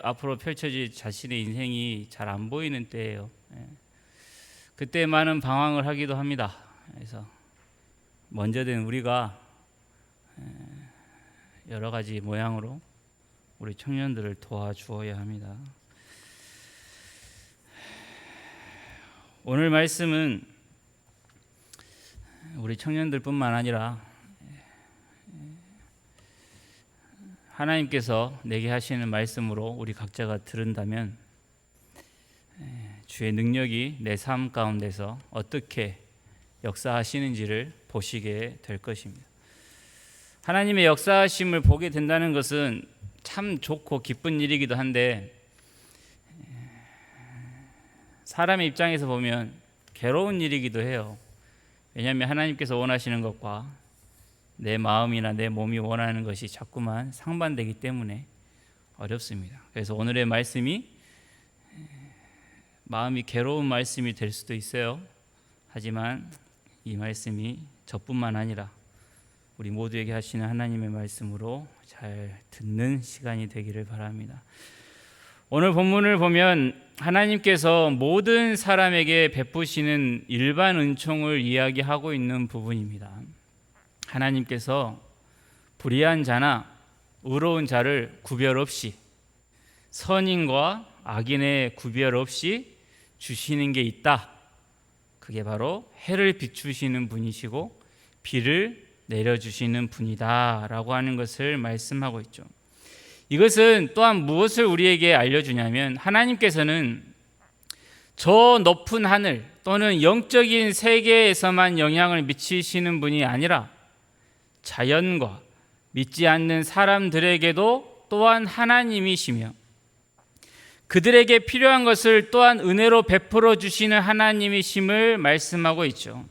앞으로 펼쳐질 자신의 인생이 잘 안 보이는 때예요. 그때 많은 방황을 하기도 합니다. 그래서 먼저는 우리가 여러 가지 모양으로 우리 청년들을 도와주어야 합니다. 오늘 말씀은 우리 청년들뿐만 아니라 하나님께서 내게 하시는 말씀으로 우리 각자가 들은다면 주의 능력이 내 삶 가운데서 어떻게 역사하시는지를 보시게 될 것입니다. 하나님의 역사하심을 보게 된다는 것은 참 좋고 기쁜 일이기도 한데 사람의 입장에서 보면 괴로운 일이기도 해요. 왜냐하면 하나님께서 원하시는 것과 내 마음이나 내 몸이 원하는 것이 자꾸만 상반되기 때문에 어렵습니다. 그래서 오늘의 말씀이 마음이 괴로운 말씀이 될 수도 있어요. 하지만 이 말씀이 저뿐만 아니라 우리 모두에게 하시는 하나님의 말씀으로 잘 듣는 시간이 되기를 바랍니다. 오늘 본문을 보면 하나님께서 모든 사람에게 베푸시는 일반 은총을 이야기하고 있는 부분입니다. 하나님께서 불의한 자나 의로운 자를 구별 없이 선인과 악인의 구별 없이 주시는 게 있다. 그게 바로 해를 비추시는 분이시고 비를 내려주시는 분이다 라고 하는 것을 말씀하고 있죠. 이것은 또한 무엇을 우리에게 알려주냐면 하나님께서는 저 높은 하늘 또는 영적인 세계에서만 영향을 미치시는 분이 아니라 자연과 믿지 않는 사람들에게도 또한 하나님이시며 그들에게 필요한 것을 또한 은혜로 베풀어 주시는 하나님이심을 말씀하고 있죠.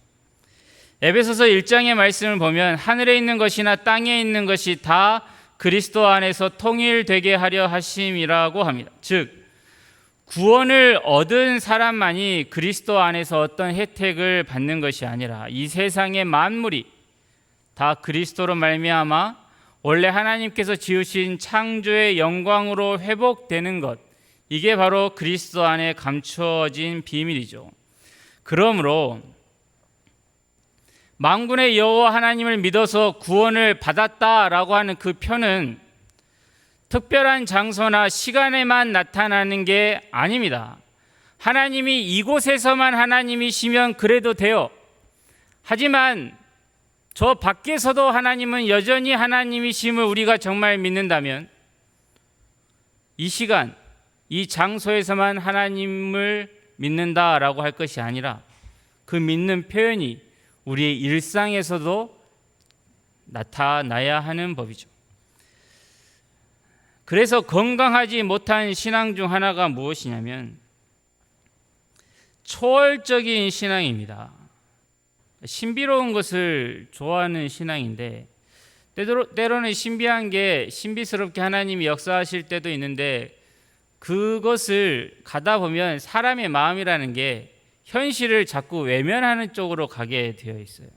에베소서 1장의 말씀을 보면 하늘에 있는 것이나 땅에 있는 것이 다 그리스도 안에서 통일되게 하려 하심이라고 합니다. 즉 구원을 얻은 사람만이 그리스도 안에서 어떤 혜택을 받는 것이 아니라 이 세상의 만물이 다 그리스도로 말미암아 원래 하나님께서 지으신 창조의 영광으로 회복되는 것, 이게 바로 그리스도 안에 감추어진 비밀이죠. 그러므로 만군의 여호와 하나님을 믿어서 구원을 받았다라고 하는 그 표는 특별한 장소나 시간에만 나타나는 게 아닙니다. 하나님이 이곳에서만 하나님이시면 그래도 돼요. 하지만 저 밖에서도 하나님은 여전히 하나님이심을 우리가 정말 믿는다면 이 시간, 이 장소에서만 하나님을 믿는다라고 할 것이 아니라 그 믿는 표현이 우리의 일상에서도 나타나야 하는 법이죠. 그래서 건강하지 못한 신앙 중 하나가 무엇이냐면 초월적인 신앙입니다. 신비로운 것을 좋아하는 신앙인데 때로는 신비한 게 신비스럽게 하나님이 역사하실 때도 있는데 그것을 가다 보면 사람의 마음이라는 게 현실을 자꾸 외면하는 쪽으로 가게 되어 있어요.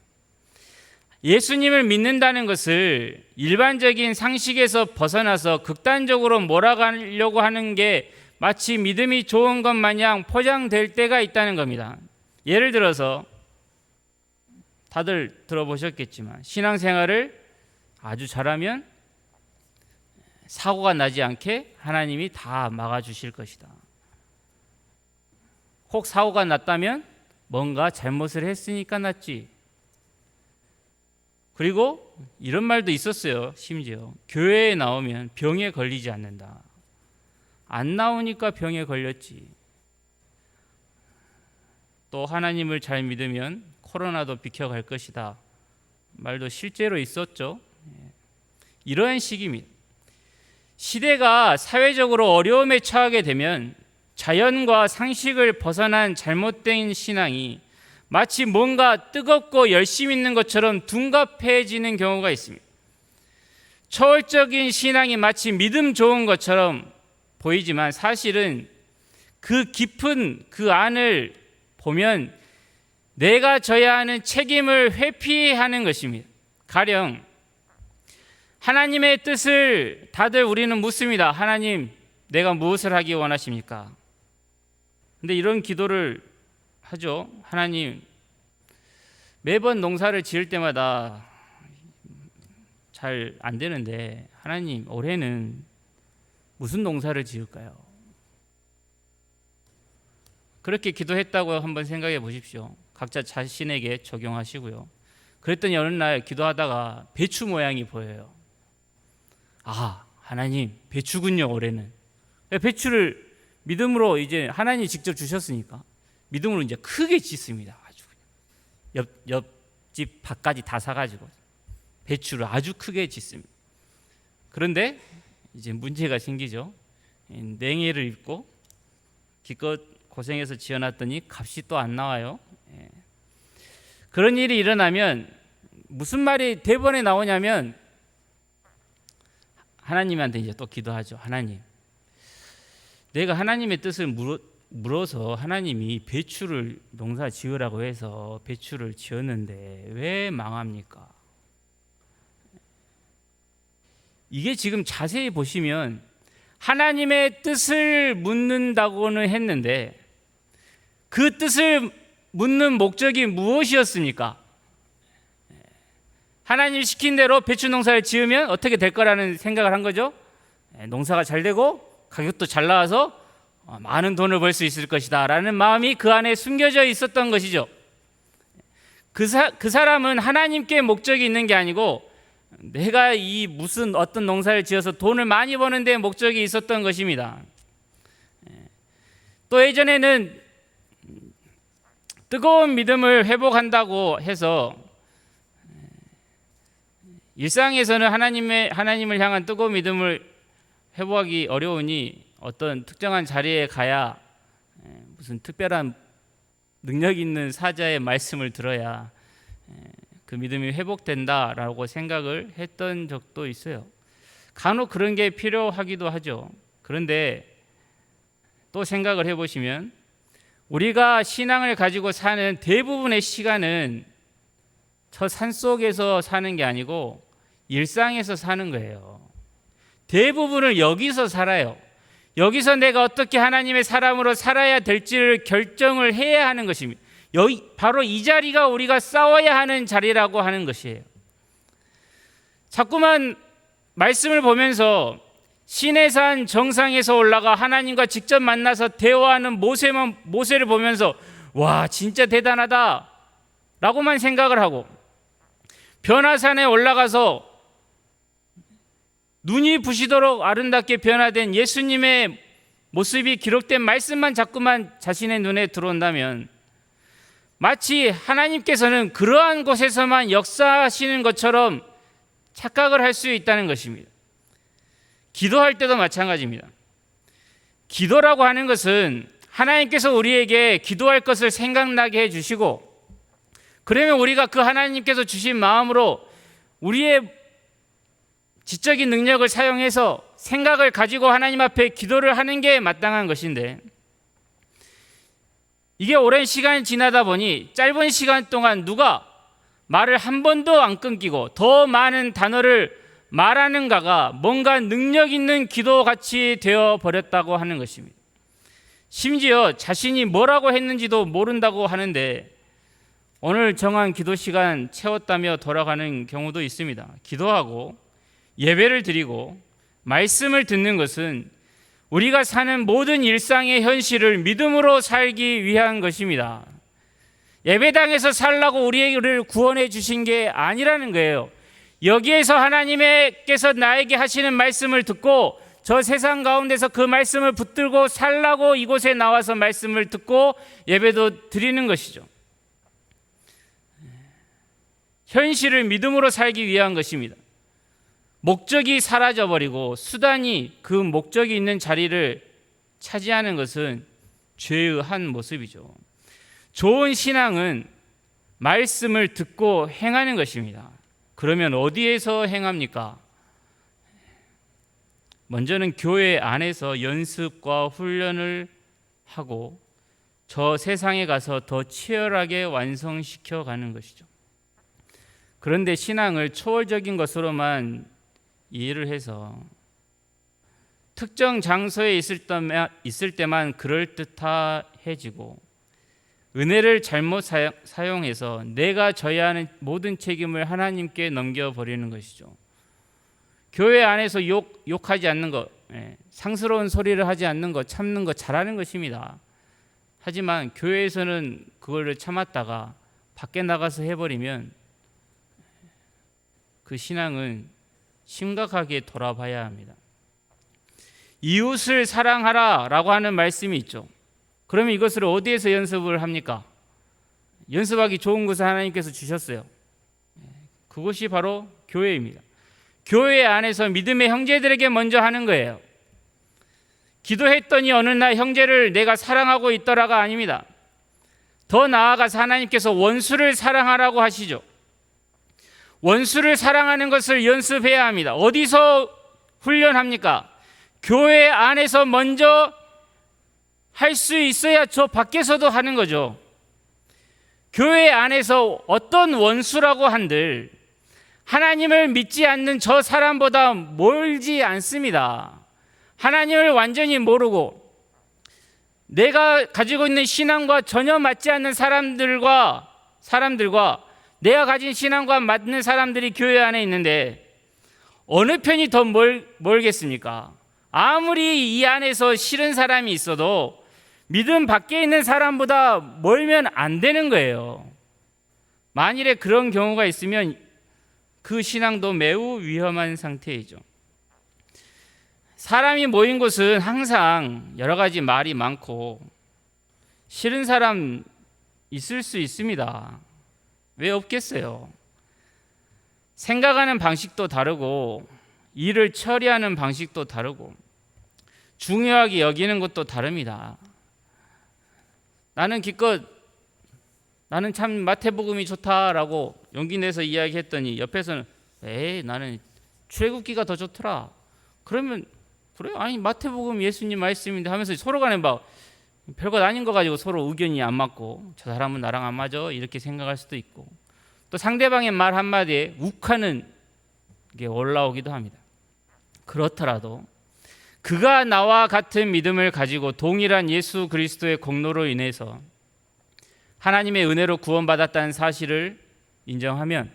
예수님을 믿는다는 것을 일반적인 상식에서 벗어나서 극단적으로 몰아가려고 하는 게 마치 믿음이 좋은 것 마냥 포장될 때가 있다는 겁니다. 예를 들어서 다들 들어보셨겠지만 신앙생활을 아주 잘하면 사고가 나지 않게 하나님이 다 막아주실 것이다. 혹 사고가 났다면 뭔가 잘못을 했으니까 났지. 그리고 이런 말도 있었어요. 심지어 교회에 나오면 병에 걸리지 않는다. 안 나오니까 병에 걸렸지. 또 하나님을 잘 믿으면 코로나도 비켜갈 것이다. 말도 실제로 있었죠. 이러한 식입니다. 시대가 사회적으로 어려움에 처하게 되면 자연과 상식을 벗어난 잘못된 신앙이 마치 뭔가 뜨겁고 열심 있는 것처럼 둔갑해지는 경우가 있습니다. 초월적인 신앙이 마치 믿음 좋은 것처럼 보이지만 사실은 그 깊은 그 안을 보면 내가 져야 하는 책임을 회피하는 것입니다. 가령 하나님의 뜻을 다들 우리는 묻습니다. 하나님, 내가 무엇을 하기 원하십니까? 근데 이런 기도를 하죠. 하나님, 매번 농사를 지을 때마다 잘 안 되는데 하나님, 올해는 무슨 농사를 지을까요? 그렇게 기도했다고 한번 생각해 보십시오. 각자 자신에게 적용하시고요. 그랬더니 어느 날 기도하다가 배추 모양이 보여요. 아, 하나님, 배추군요, 올해는. 배추를 믿음으로 이제 하나님이 직접 주셨으니까 믿음으로 이제 크게 짓습니다. 아주 옆집 밭까지 다 사가지고 배추를 아주 크게 짓습니다. 그런데 이제 문제가 생기죠. 냉해를 입고 기껏 고생해서 지어놨더니 값이 또 안 나와요. 그런 일이 일어나면 무슨 말이 대번에 나오냐면 하나님한테 이제 또 기도하죠. 하나님, 내가 하나님의 뜻을 물어서 하나님이 배추를 농사 지으라고 해서 배추를 지었는데 왜 망합니까? 이게 지금 자세히 보시면 하나님의 뜻을 묻는다고는 했는데 그 뜻을 묻는 목적이 무엇이었습니까? 하나님 시킨 대로 배추 농사를 지으면 어떻게 될 거라는 생각을 한 거죠. 농사가 잘 되고 가격도 잘 나와서 많은 돈을 벌 수 있을 것이다 라는 마음이 그 안에 숨겨져 있었던 것이죠. 그 사람은 하나님께 목적이 있는 게 아니고 내가 이 무슨 어떤 농사를 지어서 돈을 많이 버는 데 목적이 있었던 것입니다. 또 예전에는 뜨거운 믿음을 회복한다고 해서 일상에서는 하나님을 향한 뜨거운 믿음을 회복하기 어려우니 어떤 특정한 자리에 가야 무슨 특별한 능력 있는 사자의 말씀을 들어야 그 믿음이 회복된다라고 생각을 했던 적도 있어요. 간혹 그런 게 필요하기도 하죠. 그런데 또 생각을 해보시면 우리가 신앙을 가지고 사는 대부분의 시간은 저 산속에서 사는 게 아니고 일상에서 사는 거예요. 대부분을 여기서 살아요. 여기서 내가 어떻게 하나님의 사람으로 살아야 될지를 결정을 해야 하는 것입니다. 여기 바로 이 자리가 우리가 싸워야 하는 자리라고 하는 것이에요. 자꾸만 말씀을 보면서 시내산 정상에서 올라가 하나님과 직접 만나서 대화하는 모세를 보면서 와, 진짜 대단하다 라고만 생각을 하고, 변화산에 올라가서 눈이 부시도록 아름답게 변화된 예수님의 모습이 기록된 말씀만 자꾸만 자신의 눈에 들어온다면 마치 하나님께서는 그러한 곳에서만 역사하시는 것처럼 착각을 할 수 있다는 것입니다. 기도할 때도 마찬가지입니다. 기도라고 하는 것은 하나님께서 우리에게 기도할 것을 생각나게 해주시고, 그러면 우리가 그 하나님께서 주신 마음으로 우리의 지적인 능력을 사용해서 생각을 가지고 하나님 앞에 기도를 하는 게 마땅한 것인데, 이게 오랜 시간이 지나다 보니 짧은 시간 동안 누가 말을 한 번도 안 끊기고 더 많은 단어를 말하는가가 뭔가 능력 있는 기도같이 되어버렸다고 하는 것입니다. 심지어 자신이 뭐라고 했는지도 모른다고 하는데 오늘 정한 기도 시간 채웠다며 돌아가는 경우도 있습니다. 기도하고 예배를 드리고 말씀을 듣는 것은 우리가 사는 모든 일상의 현실을 믿음으로 살기 위한 것입니다. 예배당에서 살라고 우리를 구원해 주신 게 아니라는 거예요. 여기에서 하나님께서 나에게 하시는 말씀을 듣고 저 세상 가운데서 그 말씀을 붙들고 살라고 이곳에 나와서 말씀을 듣고 예배도 드리는 것이죠. 현실을 믿음으로 살기 위한 것입니다. 목적이 사라져버리고 수단이 그 목적이 있는 자리를 차지하는 것은 죄의 한 모습이죠. 좋은 신앙은 말씀을 듣고 행하는 것입니다. 그러면 어디에서 행합니까? 먼저는 교회 안에서 연습과 훈련을 하고 저 세상에 가서 더 치열하게 완성시켜 가는 것이죠. 그런데 신앙을 초월적인 것으로만 이해를 해서 특정 장소에 있을 때만 그럴듯해지고 은혜를 잘못 사용해서 내가 져야 하는 모든 책임을 하나님께 넘겨버리는 것이죠. 교회 안에서 욕하지 않는 것, 상스러운 소리를 하지 않는 것, 참는 것 잘하는 것입니다. 하지만 교회에서는 그걸 참았다가 밖에 나가서 해버리면 그 신앙은 심각하게 돌아봐야 합니다. 이웃을 사랑하라 라고 하는 말씀이 있죠. 그러면 이것을 어디에서 연습을 합니까? 연습하기 좋은 것을 하나님께서 주셨어요. 그것이 바로 교회입니다. 교회 안에서 믿음의 형제들에게 먼저 하는 거예요. 기도했더니 어느 날 형제를 내가 사랑하고 있더라가 아닙니다. 더 나아가서 하나님께서 원수를 사랑하라고 하시죠. 원수를 사랑하는 것을 연습해야 합니다. 어디서 훈련합니까? 교회 안에서 먼저 할 수 있어야 저 밖에서도 하는 거죠. 교회 안에서 어떤 원수라고 한들 하나님을 믿지 않는 저 사람보다 멀지 않습니다. 하나님을 완전히 모르고 내가 가지고 있는 신앙과 전혀 맞지 않는 사람들과 내가 가진 신앙과 맞는 사람들이 교회 안에 있는데 어느 편이 더 멀겠습니까? 아무리 이 안에서 싫은 사람이 있어도 믿음 밖에 있는 사람보다 멀면 안 되는 거예요. 만일에 그런 경우가 있으면 그 신앙도 매우 위험한 상태이죠. 사람이 모인 곳은 항상 여러 가지 말이 많고 싫은 사람 있을 수 있습니다. 왜 없겠어요? 생각하는 방식도 다르고 일을 처리하는 방식도 다르고 중요하게 여기는 것도 다릅니다. 나는 참 마태복음이 좋다라고 용기 내서 이야기했더니 옆에서는 나는 출애굽기가 더 좋더라. 그러면 그래? 아니 마태복음 예수님 말씀인데 하면서 서로 간에 막 별것 아닌 거 가지고 서로 의견이 안 맞고 저 사람은 나랑 안 맞아 이렇게 생각할 수도 있고 또 상대방의 말 한마디에 욱하는 게 올라오기도 합니다. 그렇더라도 그가 나와 같은 믿음을 가지고 동일한 예수 그리스도의 공로로 인해서 하나님의 은혜로 구원받았다는 사실을 인정하면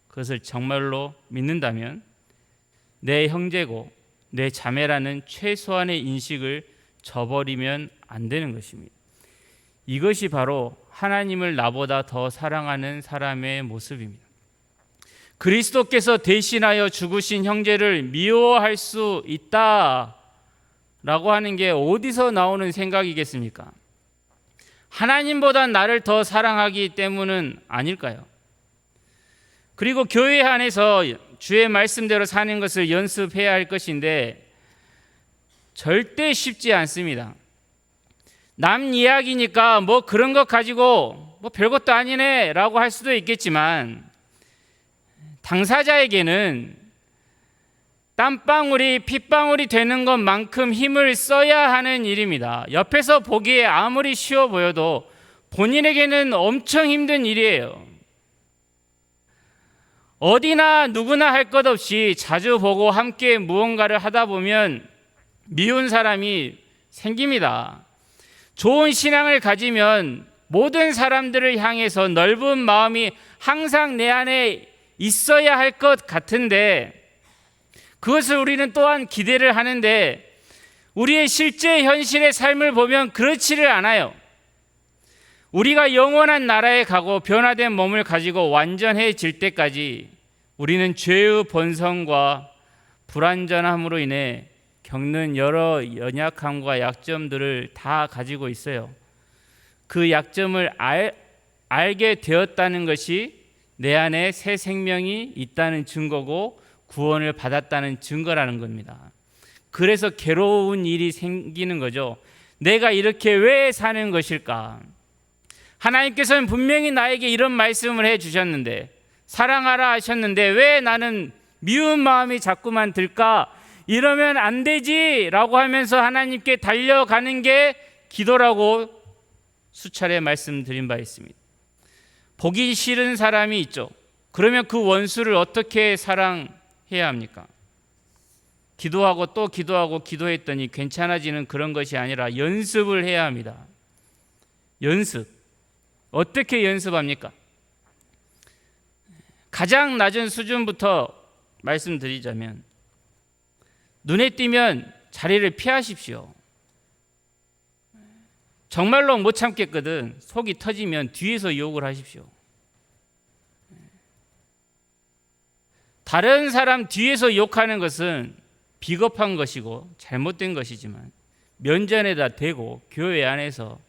그것을 정말로 믿는다면 내 형제고 내 자매라는 최소한의 인식을 저버리면 안 되는 것입니다. 이것이 바로 하나님을 나보다 더 사랑하는 사람의 모습입니다. 그리스도께서 대신하여 죽으신 형제를 미워할 수 있다라고 하는 게 어디서 나오는 생각이겠습니까? 하나님보다 나를 더 사랑하기 때문은 아닐까요? 그리고 교회 안에서 주의 말씀대로 사는 것을 연습해야 할 것인데 절대 쉽지 않습니다. 남 이야기니까 뭐 그런 것 가지고 뭐 별것도 아니네 라고 할 수도 있겠지만 당사자에게는 땀방울이 핏방울이 되는 것만큼 힘을 써야 하는 일입니다. 옆에서 보기에 아무리 쉬워 보여도 본인에게는 엄청 힘든 일이에요. 어디나 누구나 할 것 없이 자주 보고 함께 무언가를 하다 보면 미운 사람이 생깁니다. 좋은 신앙을 가지면 모든 사람들을 향해서 넓은 마음이 항상 내 안에 있어야 할 것 같은데 그것을 우리는 또한 기대를 하는데 우리의 실제 현실의 삶을 보면 그렇지를 않아요. 우리가 영원한 나라에 가고 변화된 몸을 가지고 완전해질 때까지 우리는 죄의 본성과 불완전함으로 인해 겪는 여러 연약함과 약점들을 다 가지고 있어요. 그 약점을 알게 되었다는 것이 내 안에 새 생명이 있다는 증거고 구원을 받았다는 증거라는 겁니다. 그래서 괴로운 일이 생기는 거죠. 내가 이렇게 왜 사는 것일까? 하나님께서는 분명히 나에게 이런 말씀을 해주셨는데 사랑하라 하셨는데 왜 나는 미운 마음이 자꾸만 들까? 이러면 안 되지 라고 하면서 하나님께 달려가는 게 기도라고 수차례 말씀드린 바 있습니다. 보기 싫은 사람이 있죠. 그러면 그 원수를 어떻게 사랑해야 합니까? 기도하고 또 기도하고 기도했더니 괜찮아지는 그런 것이 아니라 연습을 해야 합니다. 연습. 어떻게 연습합니까? 가장 낮은 수준부터 말씀드리자면 눈에 띄면 자리를 피하십시오. 정말로 못 참겠거든 속이 터지면 뒤에서 욕을 하십시오. 다른 사람 뒤에서 욕하는 것은 비겁한 것이고 잘못된 것이지만 면전에다 대고 교회 안에서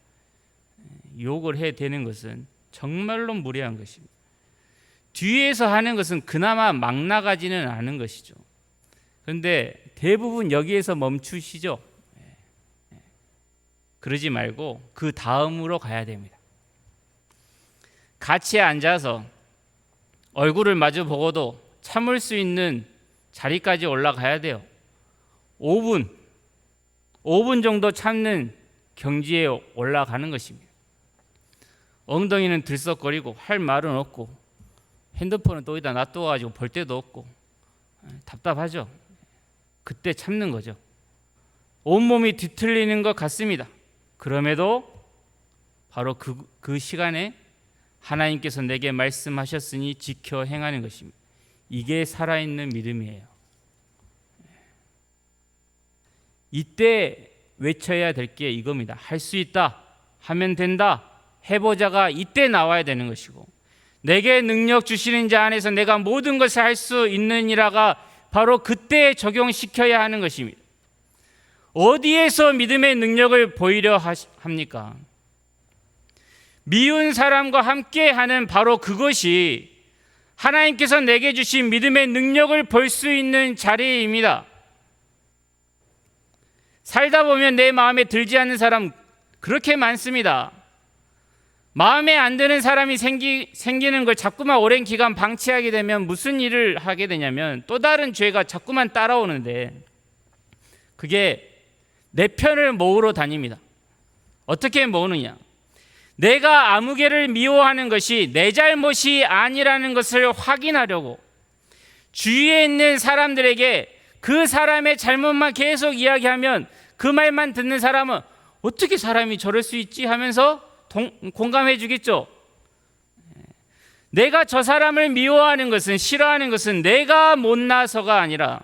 욕을 해대는 것은 정말로 무례한 것입니다. 뒤에서 하는 것은 그나마 막 나가지는 않은 것이죠. 그런데 대부분 여기에서 멈추시죠. 그러지 말고 그 다음으로 가야 됩니다. 같이 앉아서 얼굴을 마주 보고도 참을 수 있는 자리까지 올라가야 돼요. 5분 정도 참는 경지에 올라가는 것입니다. 엉덩이는 들썩거리고 할 말은 없고 핸드폰은 또 여기다 놔둬가지고 볼 데도 없고 답답하죠. 그때 참는 거죠. 온몸이 뒤틀리는 것 같습니다. 그럼에도 바로 그 시간에 하나님께서 내게 말씀하셨으니 지켜 행하는 것입니다. 이게 살아있는 믿음이에요. 이때 외쳐야 될 게 이겁니다. 할 수 있다, 하면 된다, 해보자가 이때 나와야 되는 것이고 내게 능력 주시는 자 안에서 내가 모든 것을 할 수 있느니라가 바로 그때 적용시켜야 하는 것입니다. 어디에서 믿음의 능력을 보이려 합니까? 미운 사람과 함께 하는 바로 그것이 하나님께서 내게 주신 믿음의 능력을 볼 수 있는 자리입니다. 살다 보면 내 마음에 들지 않는 사람 그렇게 많습니다. 마음에 안 드는 사람이 생기는 걸 자꾸만 오랜 기간 방치하게 되면 무슨 일을 하게 되냐면 또 다른 죄가 자꾸만 따라오는데 그게 내 편을 모으러 다닙니다. 어떻게 모으느냐? 내가 아무개를 미워하는 것이 내 잘못이 아니라는 것을 확인하려고 주위에 있는 사람들에게 그 사람의 잘못만 계속 이야기하면 그 말만 듣는 사람은 어떻게 사람이 저럴 수 있지 하면서 공감해 주겠죠. 내가 저 사람을 미워하는 것은 싫어하는 것은 내가 못나서가 아니라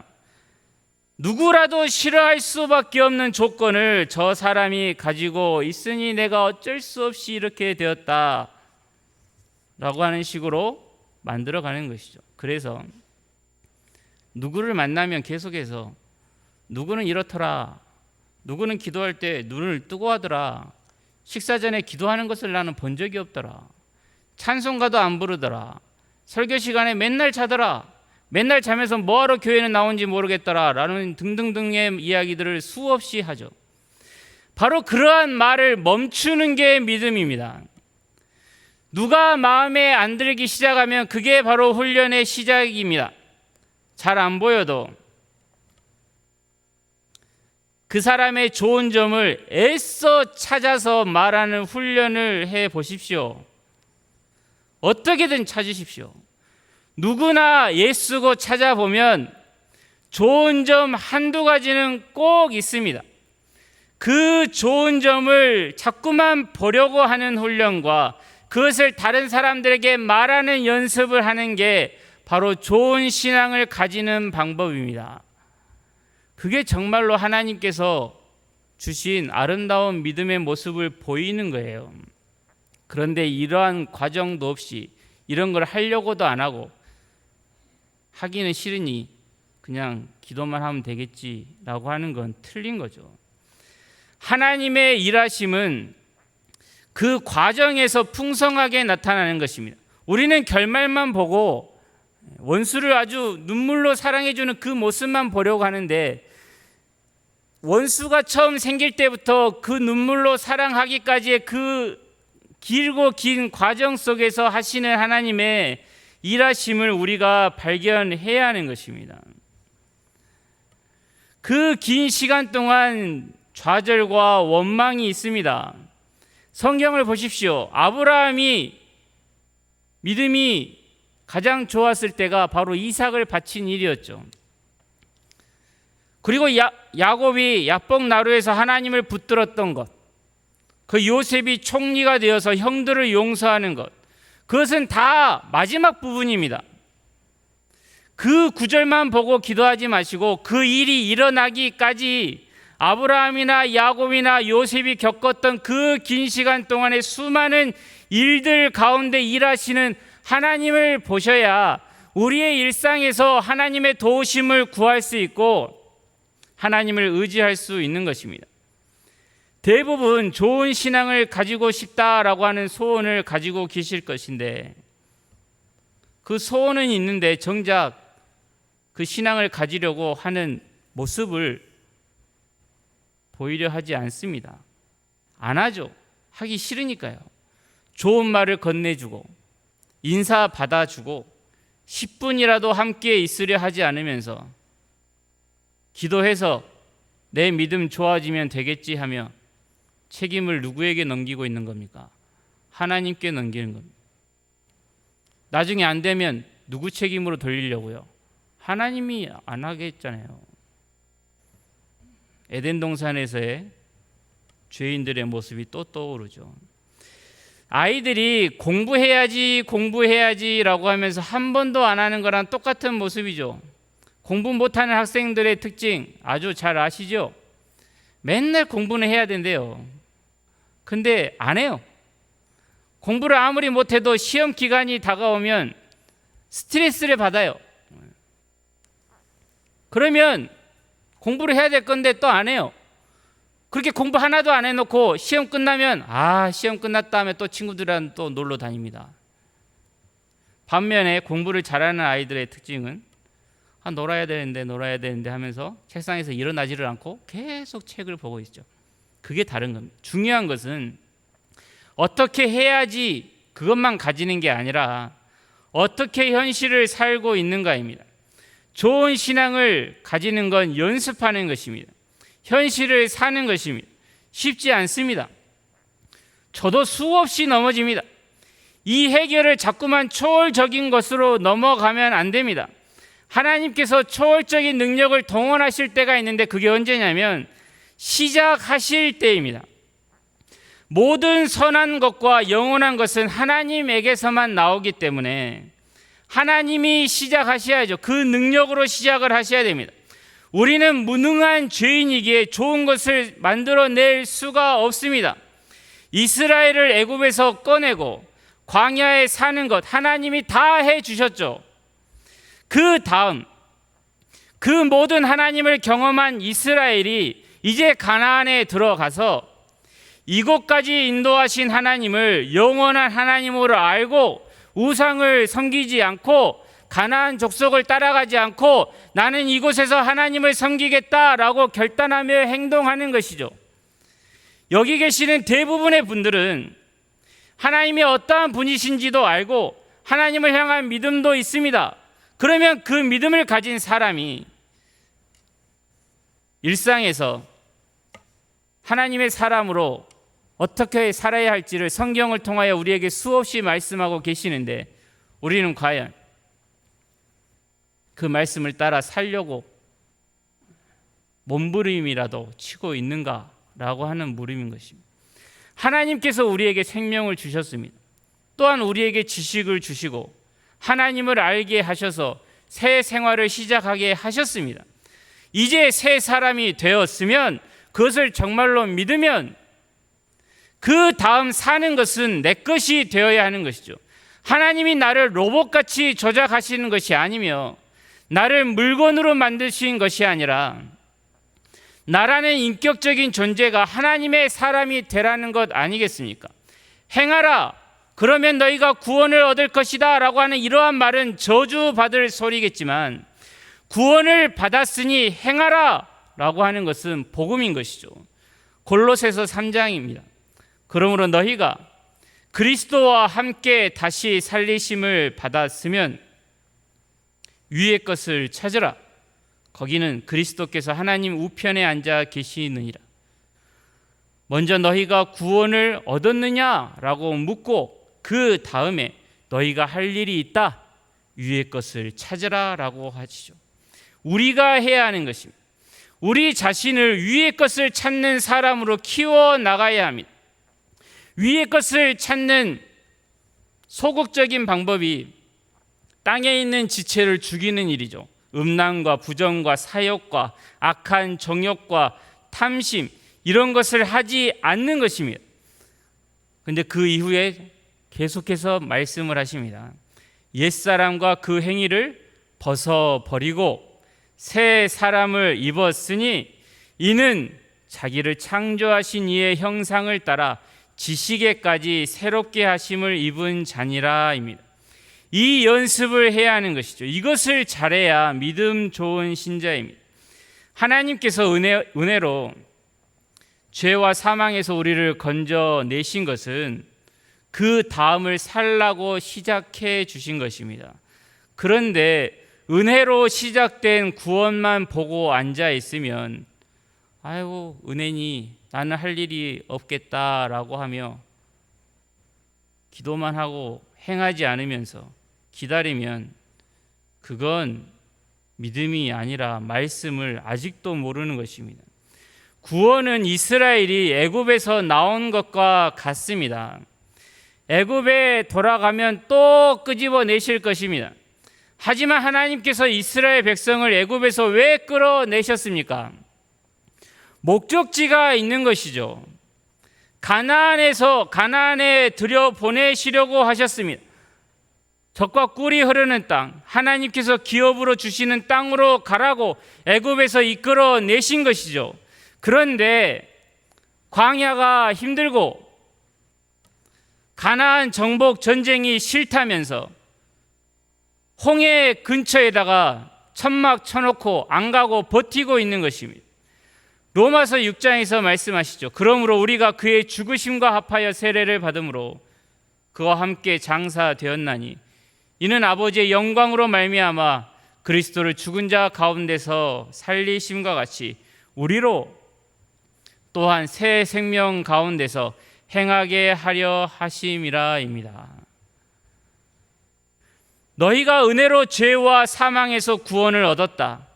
누구라도 싫어할 수밖에 없는 조건을 저 사람이 가지고 있으니 내가 어쩔 수 없이 이렇게 되었다 라고 하는 식으로 만들어가는 것이죠. 그래서 누구를 만나면 계속해서 누구는 이렇더라, 누구는 기도할 때 눈을 뜨고 하더라, 식사 전에 기도하는 것을 나는 본 적이 없더라, 찬송가도 안 부르더라, 설교 시간에 맨날 자더라, 맨날 자면서 뭐하러 교회는 나온지 모르겠더라 라는 등등등의 이야기들을 수없이 하죠. 바로 그러한 말을 멈추는 게 믿음입니다. 누가 마음에 안 들기 시작하면 그게 바로 훈련의 시작입니다. 잘 안 보여도 그 사람의 좋은 점을 애써 찾아서 말하는 훈련을 해 보십시오. 어떻게든 찾으십시오. 누구나 애쓰고 찾아보면 좋은 점 한두 가지는 꼭 있습니다. 그 좋은 점을 자꾸만 보려고 하는 훈련과 그것을 다른 사람들에게 말하는 연습을 하는 게 바로 좋은 신앙을 가지는 방법입니다. 그게 정말로 하나님께서 주신 아름다운 믿음의 모습을 보이는 거예요. 그런데 이러한 과정도 없이 이런 걸 하려고도 안 하고 하기는 싫으니 그냥 기도만 하면 되겠지라고 하는 건 틀린 거죠. 하나님의 일하심은 그 과정에서 풍성하게 나타나는 것입니다. 우리는 결말만 보고 원수를 아주 눈물로 사랑해주는 그 모습만 보려고 하는데 원수가 처음 생길 때부터 그 눈물로 사랑하기까지의 그 길고 긴 과정 속에서 하시는 하나님의 일하심을 우리가 발견해야 하는 것입니다. 그 긴 시간 동안 좌절과 원망이 있습니다. 성경을 보십시오. 아브라함이 믿음이 가장 좋았을 때가 바로 이삭을 바친 일이었죠. 그리고 야곱이 야복 나루에서 하나님을 붙들었던 것, 그 요셉이 총리가 되어서 형들을 용서하는 것, 그것은 다 마지막 부분입니다. 그 구절만 보고 기도하지 마시고 그 일이 일어나기까지 아브라함이나 야곱이나 요셉이 겪었던 그 긴 시간 동안의 수많은 일들 가운데 일하시는 하나님을 보셔야 우리의 일상에서 하나님의 도우심을 구할 수 있고 하나님을 의지할 수 있는 것입니다. 대부분 좋은 신앙을 가지고 싶다라고 하는 소원을 가지고 계실 것인데 그 소원은 있는데 정작 그 신앙을 가지려고 하는 모습을 보이려 하지 않습니다. 안 하죠. 하기 싫으니까요. 좋은 말을 건네주고 인사 받아주고 10분이라도 함께 있으려 하지 않으면서 기도해서 내 믿음 좋아지면 되겠지 하며 책임을 누구에게 넘기고 있는 겁니까? 하나님께 넘기는 겁니다. 나중에 안 되면 누구 책임으로 돌리려고요? 하나님이 안 하겠잖아요. 에덴 동산에서의 죄인들의 모습이 또 떠오르죠. 아이들이 공부해야지라고 하면서 한 번도 안 하는 거랑 똑같은 모습이죠. 공부 못하는 학생들의 특징 아주 잘 아시죠? 맨날 공부는 해야 된대요. 근데 안 해요. 공부를 아무리 못해도 시험 기간이 다가오면 스트레스를 받아요. 그러면 공부를 해야 될 건데 또 안 해요. 그렇게 공부 하나도 안 해놓고 시험 끝나면 시험 끝났다 하면 또 친구들이랑 또 놀러 다닙니다. 반면에 공부를 잘하는 아이들의 특징은 놀아야 되는데 하면서 책상에서 일어나지를 않고 계속 책을 보고 있죠. 그게 다른 겁니다. 중요한 것은 어떻게 해야지 그것만 가지는 게 아니라 어떻게 현실을 살고 있는가입니다. 좋은 신앙을 가지는 건 연습하는 것입니다. 현실을 사는 것입니다. 쉽지 않습니다. 저도 수없이 넘어집니다. 이 해결을 자꾸만 초월적인 것으로 넘어가면 안 됩니다. 하나님께서 초월적인 능력을 동원하실 때가 있는데 그게 언제냐면 시작하실 때입니다. 모든 선한 것과 영원한 것은 하나님에게서만 나오기 때문에 하나님이 시작하셔야죠. 그 능력으로 시작을 하셔야 됩니다. 우리는 무능한 죄인이기에 좋은 것을 만들어낼 수가 없습니다. 이스라엘을 애굽에서 꺼내고 광야에 사는 것 하나님이 다 해주셨죠. 그 다음 그 모든 하나님을 경험한 이스라엘이 이제 가나안에 들어가서 이곳까지 인도하신 하나님을 영원한 하나님으로 알고 우상을 섬기지 않고 가나안 족속을 따라가지 않고 나는 이곳에서 하나님을 섬기겠다라고 결단하며 행동하는 것이죠. 여기 계시는 대부분의 분들은 하나님이 어떠한 분이신지도 알고 하나님을 향한 믿음도 있습니다. 그러면 그 믿음을 가진 사람이 일상에서 하나님의 사람으로 어떻게 살아야 할지를 성경을 통하여 우리에게 수없이 말씀하고 계시는데 우리는 과연 그 말씀을 따라 살려고 몸부림이라도 치고 있는가라고 하는 물음인 것입니다. 하나님께서 우리에게 생명을 주셨습니다. 또한 우리에게 지식을 주시고 하나님을 알게 하셔서 새 생활을 시작하게 하셨습니다. 이제 새 사람이 되었으면 그것을 정말로 믿으면 그 다음 사는 것은 내 것이 되어야 하는 것이죠. 하나님이 나를 로봇같이 조작하시는 것이 아니며 나를 물건으로 만드신 것이 아니라 나라는 인격적인 존재가 하나님의 사람이 되라는 것 아니겠습니까? 행하라 그러면 너희가 구원을 얻을 것이다 라고 하는 이러한 말은 저주받을 소리겠지만 구원을 받았으니 행하라 라고 하는 것은 복음인 것이죠. 골로새서 3장입니다. 그러므로 너희가 그리스도와 함께 다시 살리심을 받았으면 위의 것을 찾으라. 거기는 그리스도께서 하나님 우편에 앉아 계시느니라. 먼저 너희가 구원을 얻었느냐라고 묻고 그 다음에 너희가 할 일이 있다. 위의 것을 찾으라 라고 하시죠. 우리가 해야 하는 것입니다. 우리 자신을 위의 것을 찾는 사람으로 키워 나가야 합니다. 위의 것을 찾는 소극적인 방법이 땅에 있는 지체를 죽이는 일이죠. 음란과 부정과 사욕과 악한 정욕과 탐심, 이런 것을 하지 않는 것입니다. 그런데 그 이후에 계속해서 말씀을 하십니다. 옛사람과 그 행위를 벗어버리고 새 사람을 입었으니 이는 자기를 창조하신 이의 형상을 따라 지식에까지 새롭게 하심을 입은 자니라입니다. 이 연습을 해야 하는 것이죠. 이것을 잘해야 믿음 좋은 신자입니다. 하나님께서 은혜로 죄와 사망에서 우리를 건져내신 것은 그 다음을 살라고 시작해 주신 것입니다. 그런데 은혜로 시작된 구원만 보고 앉아 있으면 아이고 은혜니 나는 할 일이 없겠다라고 하며 기도만 하고 행하지 않으면서 기다리면 그건 믿음이 아니라 말씀을 아직도 모르는 것입니다. 구원은 이스라엘이 애굽에서 나온 것과 같습니다. 애굽에 돌아가면 또 끄집어내실 것입니다. 하지만 하나님께서 이스라엘 백성을 애굽에서 왜 끌어내셨습니까? 목적지가 있는 것이죠. 가나안에 들여보내시려고 하셨습니다. 젖과 꿀이 흐르는 땅, 하나님께서 기업으로 주시는 땅으로 가라고 애굽에서 이끌어내신 것이죠. 그런데 광야가 힘들고 가나안 정복 전쟁이 싫다면서 홍해 근처에다가 천막 쳐놓고 안 가고 버티고 있는 것입니다. 로마서 6장에서 말씀하시죠. 그러므로 우리가 그의 죽으심과 합하여 세례를 받음으로 그와 함께 장사되었나니 이는 아버지의 영광으로 말미암아 그리스도를 죽은 자 가운데서 살리심과 같이 우리로 또한 새 생명 가운데서 행하게 하려 하심이라입니다. 너희가 은혜로 죄와 사망에서 구원을 얻었다.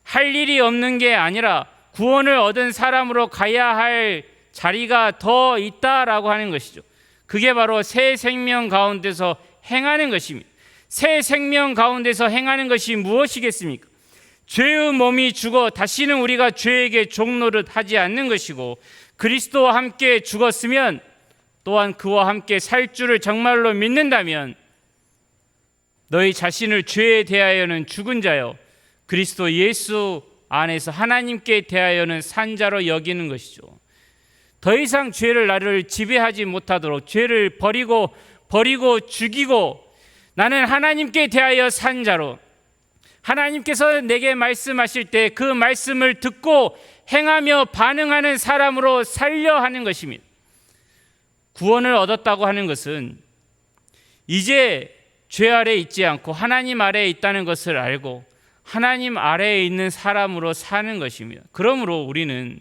할 일이 없는 게 아니라 구원을 얻은 사람으로 가야 할 자리가 더 있다라고 하는 것이죠. 그게 바로 새 생명 가운데서 행하는 것입니다. 새 생명 가운데서 행하는 것이 무엇이겠습니까? 죄의 몸이 죽어 다시는 우리가 죄에게 종노릇 하지 않는 것이고 그리스도와 함께 죽었으면 또한 그와 함께 살 줄을 정말로 믿는다면 너희 자신을 죄에 대하여는 죽은 자요 그리스도 예수 안에서 하나님께 대하여는 산 자로 여기는 것이죠. 더 이상 죄를 나를 지배하지 못하도록 죄를 버리고 죽이고 나는 하나님께 대하여 산 자로 하나님께서 내게 말씀하실 때 그 말씀을 듣고 행하며 반응하는 사람으로 살려 하는 것입니다. 구원을 얻었다고 하는 것은 이제 죄 아래에 있지 않고 하나님 아래에 있다는 것을 알고 하나님 아래에 있는 사람으로 사는 것입니다. 그러므로 우리는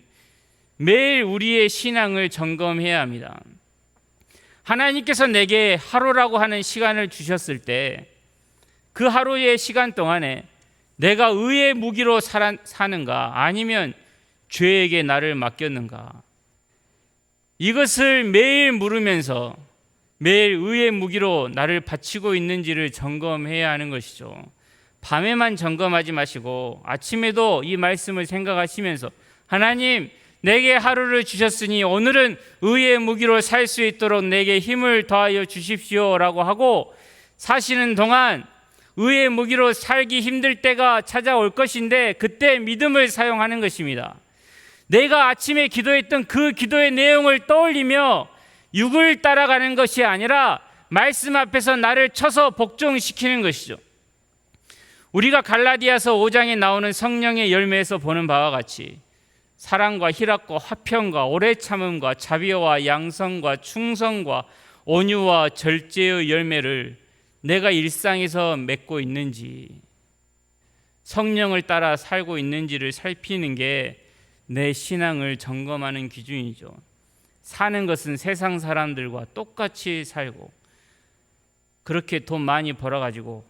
매일 우리의 신앙을 점검해야 합니다. 하나님께서 내게 하루라고 하는 시간을 주셨을 때 그 하루의 시간 동안에 내가 의의 무기로 사는가 아니면 죄에게 나를 맡겼는가, 이것을 매일 물으면서 매일 의의 무기로 나를 바치고 있는지를 점검해야 하는 것이죠. 밤에만 점검하지 마시고 아침에도 이 말씀을 생각하시면서 하나님 내게 하루를 주셨으니 오늘은 의의 무기로 살 수 있도록 내게 힘을 더하여 주십시오 라고 하고 사시는 동안 의의 무기로 살기 힘들 때가 찾아올 것인데 그때 믿음을 사용하는 것입니다. 내가 아침에 기도했던 그 기도의 내용을 떠올리며 육을 따라가는 것이 아니라 말씀 앞에서 나를 쳐서 복종시키는 것이죠. 우리가 갈라디아서 5장에 나오는 성령의 열매에서 보는 바와 같이 사랑과 희락과 화평과 오래 참음과 자비와 양성과 충성과 온유와 절제의 열매를 내가 일상에서 맺고 있는지, 성령을 따라 살고 있는지를 살피는 게 내 신앙을 점검하는 기준이죠. 사는 것은 세상 사람들과 똑같이 살고 그렇게 돈 많이 벌어가지고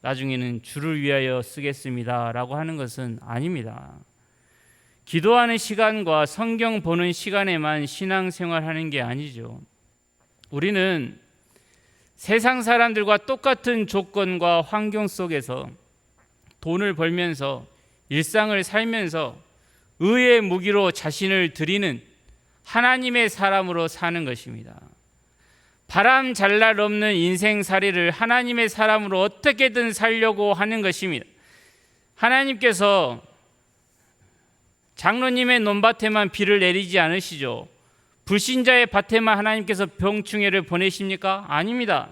나중에는 주를 위하여 쓰겠습니다 라고 하는 것은 아닙니다. 기도하는 시간과 성경 보는 시간에만 신앙생활하는 게 아니죠. 우리는 세상 사람들과 똑같은 조건과 환경 속에서 돈을 벌면서 일상을 살면서 의의 무기로 자신을 드리는 하나님의 사람으로 사는 것입니다. 바람 잘 날 없는 인생살이를 하나님의 사람으로 어떻게든 살려고 하는 것입니다. 하나님께서 장로님의 논밭에만 비를 내리지 않으시죠. 불신자의 밭에만 하나님께서 병충해를 보내십니까? 아닙니다.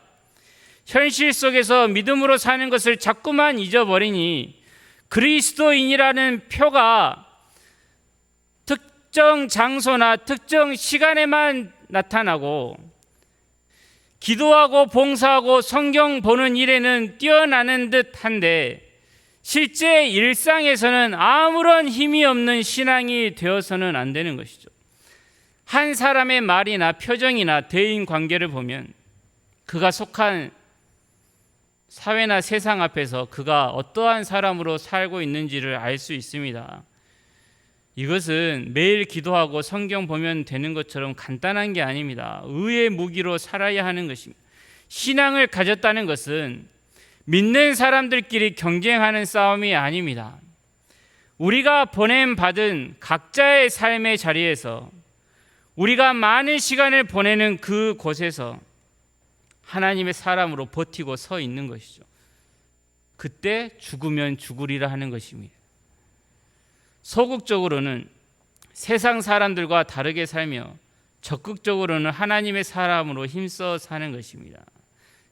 현실 속에서 믿음으로 사는 것을 자꾸만 잊어버리니 그리스도인이라는 표가 특정 장소나 특정 시간에만 나타나고 기도하고 봉사하고 성경 보는 일에는 뛰어나는 듯한데 실제 일상에서는 아무런 힘이 없는 신앙이 되어서는 안 되는 것이죠. 한 사람의 말이나 표정이나 대인 관계를 보면 그가 속한 사회나 세상 앞에서 그가 어떠한 사람으로 살고 있는지를 알 수 있습니다. 이것은 매일 기도하고 성경 보면 되는 것처럼 간단한 게 아닙니다. 의의 무기로 살아야 하는 것입니다. 신앙을 가졌다는 것은 믿는 사람들끼리 경쟁하는 싸움이 아닙니다. 우리가 보냄받은 각자의 삶의 자리에서 우리가 많은 시간을 보내는 그 곳에서 하나님의 사람으로 버티고 서 있는 것이죠. 그때 죽으면 죽으리라 하는 것입니다. 소극적으로는 세상 사람들과 다르게 살며 적극적으로는 하나님의 사람으로 힘써 사는 것입니다.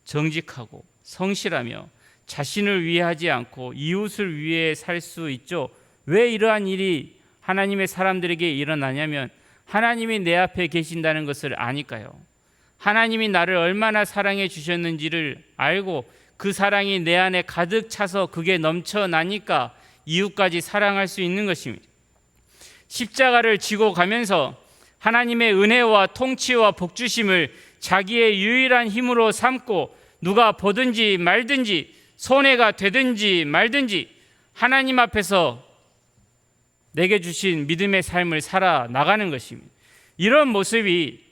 정직하고 성실하며 자신을 위해 하지 않고 이웃을 위해 살 수 있죠. 왜 이러한 일이 하나님의 사람들에게 일어나냐면 하나님이 내 앞에 계신다는 것을 아니까요. 하나님이 나를 얼마나 사랑해 주셨는지를 알고 그 사랑이 내 안에 가득 차서 그게 넘쳐나니까 이웃까지 사랑할 수 있는 것입니다. 십자가를 지고 가면서 하나님의 은혜와 통치와 복주심을 자기의 유일한 힘으로 삼고 누가 보든지 말든지 손해가 되든지 말든지 하나님 앞에서 내게 주신 믿음의 삶을 살아 나가는 것입니다. 이런 모습이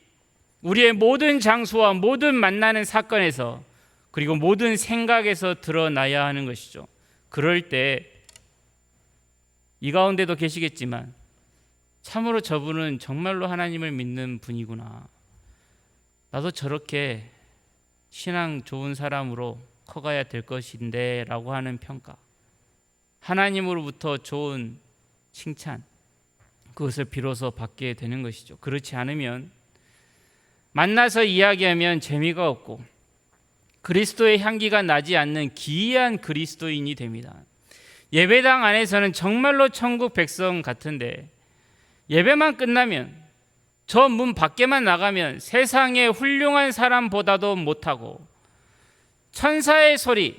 우리의 모든 장소와 모든 만나는 사건에서 그리고 모든 생각에서 드러나야 하는 것이죠. 그럴 때 이 가운데도 계시겠지만 참으로 저분은 정말로 하나님을 믿는 분이구나. 나도 저렇게 신앙 좋은 사람으로 커가야 될 것인데 라고 하는 평가, 하나님으로부터 좋은 칭찬, 그것을 비로소 받게 되는 것이죠. 그렇지 않으면 만나서 이야기하면 재미가 없고 그리스도의 향기가 나지 않는 기이한 그리스도인이 됩니다. 예배당 안에서는 정말로 천국 백성 같은데 예배만 끝나면 저 문 밖에만 나가면 세상의 훌륭한 사람보다도 못하고 천사의 소리,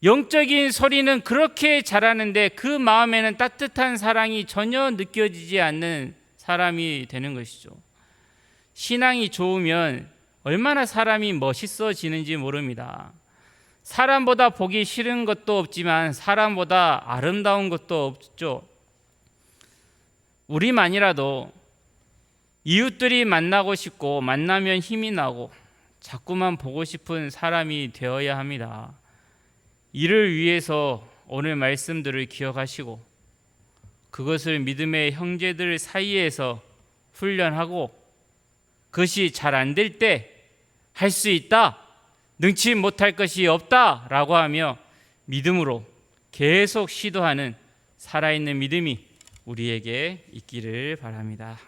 영적인 소리는 그렇게 잘하는데 그 마음에는 따뜻한 사랑이 전혀 느껴지지 않는 사람이 되는 것이죠. 신앙이 좋으면 얼마나 사람이 멋있어지는지 모릅니다. 사람보다 보기 싫은 것도 없지만 사람보다 아름다운 것도 없죠. 우리만이라도 이웃들이 만나고 싶고 만나면 힘이 나고 자꾸만 보고 싶은 사람이 되어야 합니다. 이를 위해서 오늘 말씀들을 기억하시고 그것을 믿음의 형제들 사이에서 훈련하고 그것이 잘 안 될 때 할 수 있다, 능치 못할 것이 없다 라고 하며 믿음으로 계속 시도하는 살아있는 믿음이 우리에게 있기를 바랍니다.